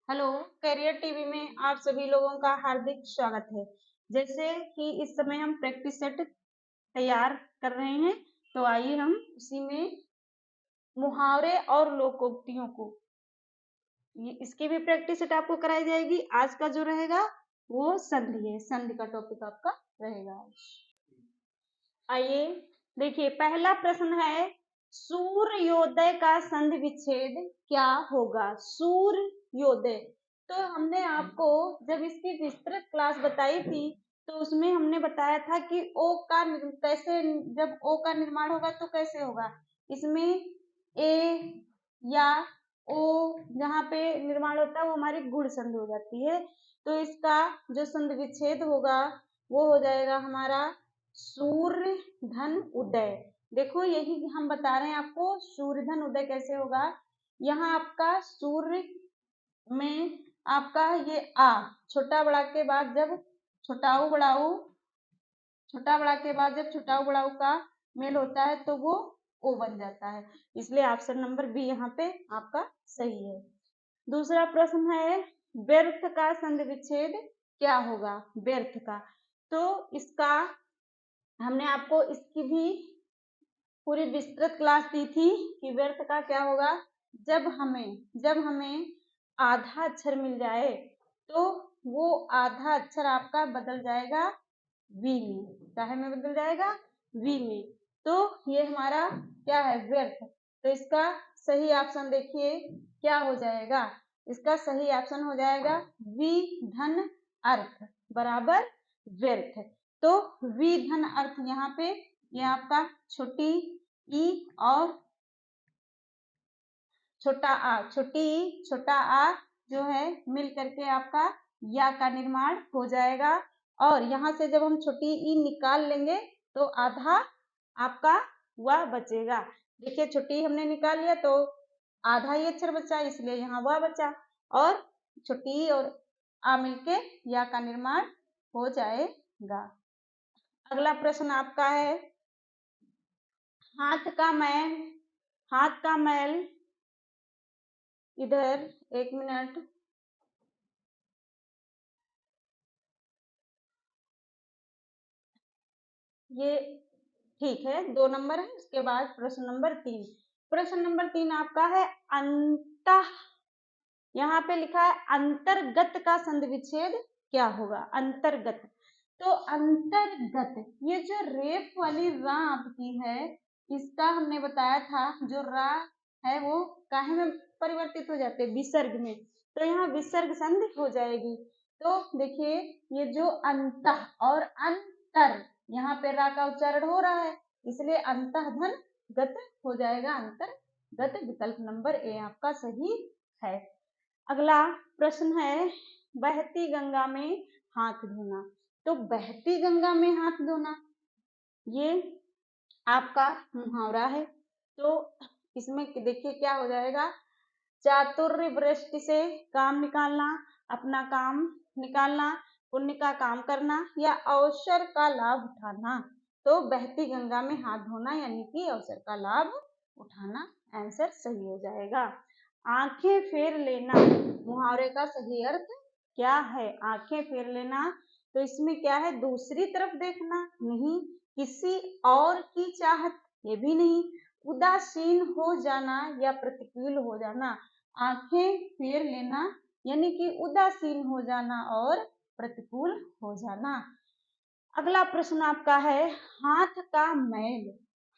Hello, career TV में आप सभी लोगों का हार्दिक स्वागत है। जैसे कि इस समय हम प्रैक्टिस सेट तैयार कर रहे हैं, तो आइए हम उसी में मुहावरे और लोकोक्तियों को इसकी भी प्रैक्टिस सेट आपको कराई जाएगी। आज का जो रहेगा वो संधि है, संधि का टॉपिक आपका रहेगा। आइए देखिए, पहला प्रश्न है, सूर्योदय का संधि विच्छेद क्या होगा? सूर्योदय। तो हमने आपको जब इसकी विस्तृत क्लास बताई थी, तो उसमें हमने बताया था कि ओ का कैसे, जब ओ का निर्माण होगा तो कैसे होगा। इसमें ए या ओ जहाँ पे निर्माण होता है वो हमारी गुण संधि हो जाती है। तो इसका जो संधि विच्छेद होगा वो हो जाएगा हमारा सूर्य धन उदय। देखो, यही हम बता रहे हैं आपको सूर्य धन उदय कैसे होगा। यहाँ आपका सूर्य में आपका ये आ छोटा बड़ा के बाद जब छोटाऊ बड़ाऊ छोटा बड़ा के बाद जब छोटाऊ बड़ाऊ का मेल होता है तो वो ओ बन जाता है। इसलिए ऑप्शन नंबर बी यहाँ पे आपका सही है। दूसरा प्रश्न है, व्यर्थ का संधि विच्छेद क्या होगा? व्यर्थ का, तो इसका हमने आपको इसकी भी पूरी विस्तृत क्लास दी थी कि व्यर्थ का क्या होगा। जब हमें आधा अक्षर मिल जाए तो वो आधा अक्षर आपका बदल जाएगा वी में। चाहे में बदल जाएगा वी में, तो ये हमारा क्या है? व्यर्थ। तो इसका सही ऑप्शन देखिए क्या हो जाएगा। इसका सही ऑप्शन हो जाएगा वी धन अर्थ बराबर व्यर्थ। तो वी धन अर्थ यहाँ पे ये आपका छोटी ई और छोटा आ, छोटी ई छोटा आ जो है मिल करके आपका या का निर्माण हो जाएगा। और यहाँ से जब हम छोटी ई निकाल लेंगे तो आधा आपका वह बचेगा। देखिए, छोटी हमने निकाल लिया तो आधा ही अक्षर बचा, इसलिए यहाँ वह बचा और छोटी ई और आ मिलके या का निर्माण हो जाएगा। अगला प्रश्न आपका है, हाथ का मैल इधर, एक मिनट, ये ठीक है, 2 नंबर है। उसके बाद प्रश्न नंबर 3। प्रश्न नंबर 3 आपका है, अंतः, यहाँ पे लिखा है अंतर्गत का संधि विच्छेद क्या होगा? अंतर्गत, तो अंतर्गत ये जो रेफ वाली रा आपकी है, इसका हमने बताया था जो रा है वो काहे में परिवर्तित हो जाते हैं? विसर्ग में। तो यहाँ विसर्ग संधि हो जाएगी। तो देखिए, ये जो अंतः और अंतर, यहाँ पे रा का उच्चारण हो रहा है, इसलिए अंतः धन गत हो जाएगा। अंतर्गत विकल्प नंबर ए आपका सही है। अगला प्रश्न है, बहती गंगा में हाथ धोना। तो बहती गंगा में हाथ धोना ये आपका मुहावरा है। तो इसमें देखिए क्या हो जाएगा, चातुर्य वृष्टि से काम निकालना, अपना काम निकालना, पुण्य का काम करना या अवसर का लाभ उठाना। तो बहती गंगा में हाथ धोना यानी कि अवसर का लाभ उठाना आंसर सही हो जाएगा। आंखें फेर लेना मुहावरे का सही अर्थ क्या है? आंखें फेर लेना, तो इसमें क्या है? दूसरी तरफ देखना नहीं, किसी और की चाहत ये भी नहीं, उदासीन हो जाना या प्रतिकूल हो जाना। आंखें फेर लेना यानी कि उदासीन हो जाना और प्रतिकूल हो जाना। अगला प्रश्न आपका है, हाथ का मैल।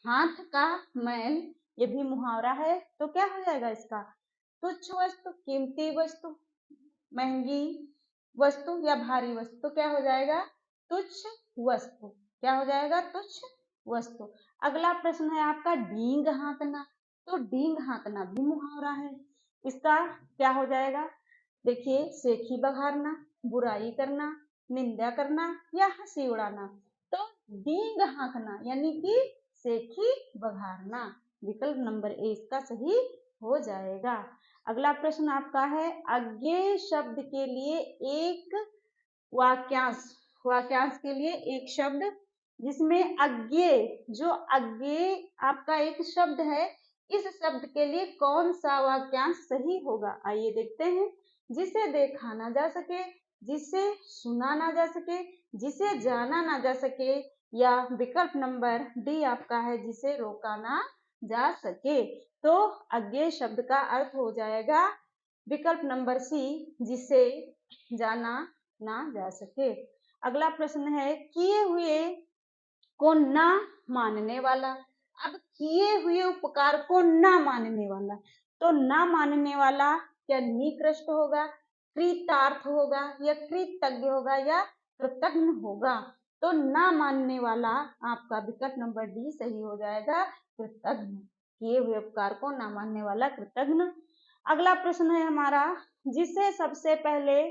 हाथ का मैल ये भी मुहावरा है, तो क्या हो जाएगा इसका? तुच्छ वस्तु, कीमती वस्तु, महंगी वस्तु या भारी वस्तु, तो क्या हो जाएगा? तुच्छ वस्तु। क्या हो जाएगा? तुच्छ वस्तु। अगला प्रश्न है आपका, डींग हाँकना। तो डींग हाँकना भी मुहावरा है, इसका क्या हो जाएगा? देखिए, सेखी बघारना, बुराई करना, निंदा करना या हंसी उड़ाना। तो डींग हाँकना यानी कि सेखी बघारना, विकल्प नंबर ए इसका सही हो जाएगा। अगला प्रश्न आपका है, अज्ञेय शब्द के लिए एक वाक्यांश, वाक्यांश के लिए एक शब्द जिसमें अज्ञेय, जो अज्ञेय आपका एक शब्द है, इस शब्द के लिए कौन सा वाक्यांश सही होगा? आइए देखते हैं। जिसे देखा ना जा सके, जिसे सुना ना जा सके, जिसे जाना ना जा सके, या विकल्प नंबर डी आपका है जिसे रोका ना जा सके। तो अज्ञेय शब्द का अर्थ हो जाएगा विकल्प नंबर सी, जिसे जाना ना जा सके। अगला प्रश्न है किए हुए को ना मानने वाला। अब किए हुए उपकार को ना मानने वाला, तो ना मानने वाला क्या निकृष्ट होगा, कृतार्थ होगा, या कृतज्ञ होगा, या कृतज्ञ होगा। तो ना मानने वाला आपका विकल्प नंबर डी सही हो जाएगा, कृतज्ञ। किए हुए उपकार को ना मानने वाला कृतज्ञ। अगला प्रश्न है हमारा, जिसे सबसे पहले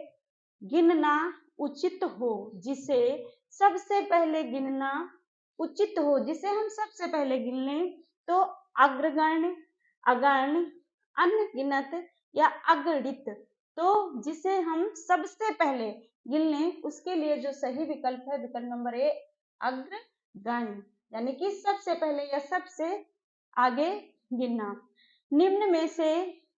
गिनना उचित हो, जिसे सबसे पहले गिनना उचित हो, जिसे हम सबसे पहले गिन लें, तो अग्रगण्य, अगण्य, अनगिनत, या अगणित। तो जिसे हम सबसे पहले गिन लें उसके लिए जो सही विकल्प है विकल्प नंबर ए, अग्रगण्य, यानी कि सबसे पहले या सबसे आगे गिनना। निम्न में से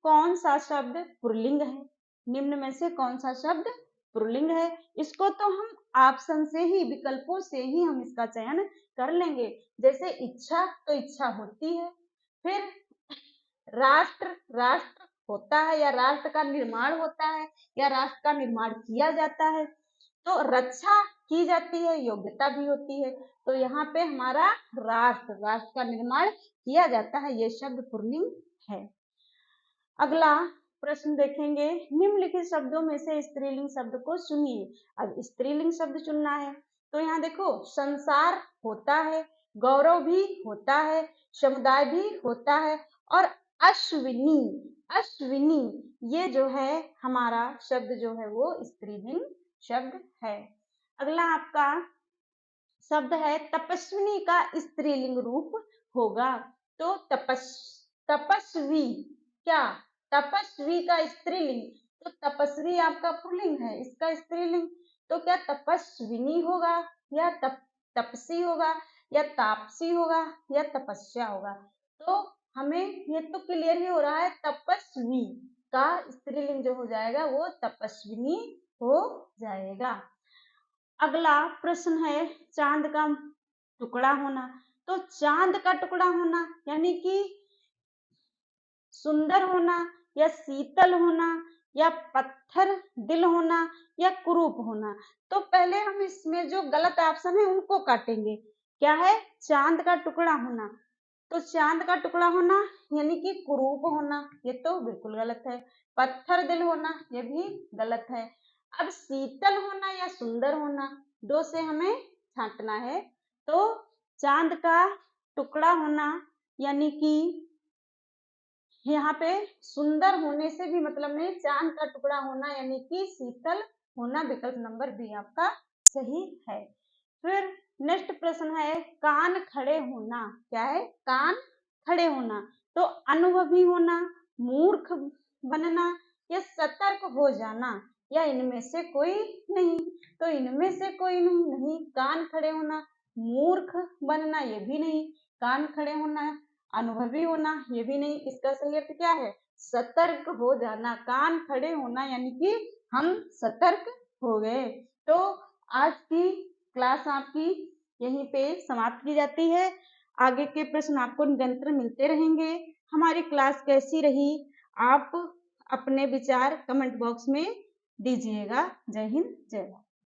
कौन सा शब्द पुल्लिंग है? निम्न में से कौन सा शब्द पुल्लिंग है? इसको तो हम ऑप्शन से ही, विकल्पों से ही हम इसका चयन कर लेंगे। जैसे इच्छा, तो इच्छा होती है। फिर राष्ट्र, राष्ट्र होता है, या राष्ट्र का निर्माण होता है, या राष्ट्र का निर्माण किया जाता है। तो रक्षा की जाती है, योग्यता भी होती है। तो यहाँ पे हमारा राष्ट्र, राष्ट्र का निर्माण किया जाता है, ये शब्द पुल्लिंग है। अगला प्रश्न देखेंगे, निम्नलिखित शब्दों में से स्त्रीलिंग शब्द को चुनिए। अब स्त्रीलिंग शब्द चुनना है, तो यहाँ देखो संसार होता है, गौरव भी होता है, समुदाय भी होता है, और अश्विनी, अश्विनी ये जो है हमारा शब्द जो है वो स्त्रीलिंग शब्द है। अगला आपका शब्द है तपस्विनी का स्त्रीलिंग रूप होगा। तो तपस्वी, क्या तपस्वी का स्त्रीलिंग, तो तपस्वी आपका पुल्लिंग है, इसका स्त्रीलिंग तो क्या तपस्विनी होगा, या तपसी होगा, या तापसी होगा, या तपस्या होगा। तो हमें ये तो क्लियर ही हो रहा है, तपस्वी का स्त्रीलिंग जो हो जाएगा वो तपस्विनी हो जाएगा। अगला प्रश्न है चांद का टुकड़ा होना। तो चांद का टुकड़ा होना यानी कि सुंदर होना, या शीतल होना, या पत्थर दिल होना, या कुरूप होना। तो पहले हम इसमें जो गलत ऑप्शन है उनको काटेंगे। क्या है? चांद का टुकड़ा होना। तो चांद का टुकड़ा होना यानी कि कुरूप होना, ये तो बिल्कुल गलत है। पत्थर दिल होना, ये भी गलत है। अब शीतल होना या सुंदर होना, दो से हमें छांटना है। तो चांद का टुकड़ा होना यानी कि यहाँ पे सुंदर होने से भी मतलब नहीं, चांद का टुकड़ा होना यानी कि शीतल होना, विकल्प नंबर बी आपका सही है। फिर नेक्स्ट प्रश्न है कान खड़े होना। क्या है? कान खड़े होना। तो अनुभवी होना, मूर्ख बनना, या सतर्क हो जाना, या इनमें से कोई नहीं। तो इनमें से कोई नहीं, कान खड़े होना, मूर्ख बनना ये भी नहीं, कान खड़े होना, अनुभवी होना ये भी नहीं। इसका सही अर्थ क्या है? सतर्क हो जाना। कान खड़े होना यानी कि हम सतर्क हो गए। तो आज की क्लास आपकी यहीं पे समाप्त की जाती है। आगे के प्रश्न आपको निरंतर मिलते रहेंगे। हमारी क्लास कैसी रही आप अपने विचार कमेंट बॉक्स में दीजिएगा। जय हिंद, जय भारत।